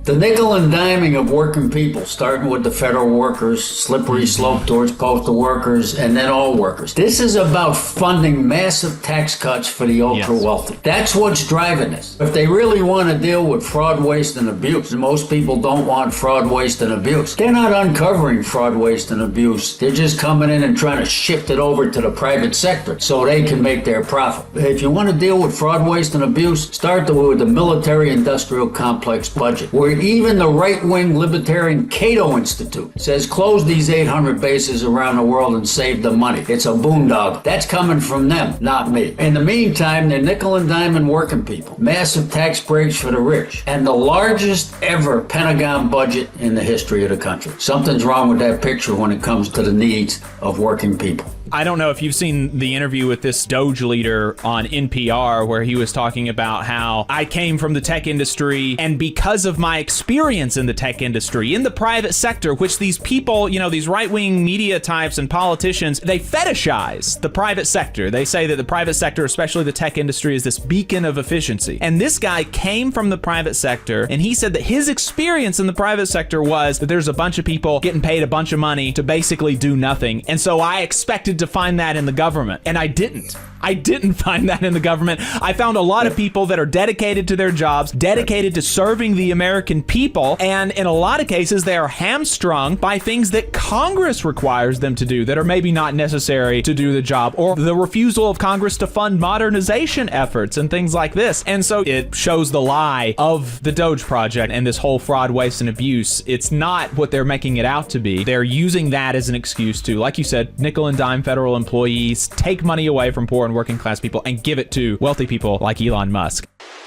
The nickel and diming of working people, starting with the federal workers, slippery slope towards postal workers, and then all workers. This is about funding massive tax cuts for the ultra-wealthy. That's what's driving this. If they really want to deal with fraud, waste, and abuse, and most people don't want fraud, waste, and abuse, they're not uncovering fraud, waste, and abuse. They're just coming in and trying to shift it over to the private sector so they can make their profit. If you want to deal with fraud, waste, and abuse, start with the military-industrial complex budget, where even the right-wing libertarian Cato Institute says close these 800 bases around the world and save the money. It's a boondoggle. That's coming from them, not me. In the meantime, they're nickel and diamond working people, massive tax breaks for the rich, and the largest ever Pentagon budget in the history of the country. Something's wrong with that picture when it comes to the needs of working people. I don't know if you've seen the interview with this DOGE leader on NPR where he was talking about how I came from the tech industry, and because of my experience in the tech industry, in the private sector, which these people, you know, these right-wing media types and politicians, they fetishize the private sector. They say that the private sector, especially the tech industry, is this beacon of efficiency. And this guy came from the private sector, and he said that his experience in the private sector was that there's a bunch of people getting paid a bunch of money to basically do nothing. And so I expected to find that in the government, and I didn't. I didn't find that in the government. I found a lot of people that are dedicated to their jobs, dedicated to serving the American people, and in a lot of cases, they are hamstrung by things that Congress requires them to do that are maybe not necessary to do the job, or the refusal of Congress to fund modernization efforts and things like this. And so it shows the lie of the DOGE project and this whole fraud, waste, and abuse. It's not what they're making it out to be. They're using that as an excuse to, like you said, nickel and dime federal employees, take money away from poor and working class people and give it to wealthy people like Elon Musk.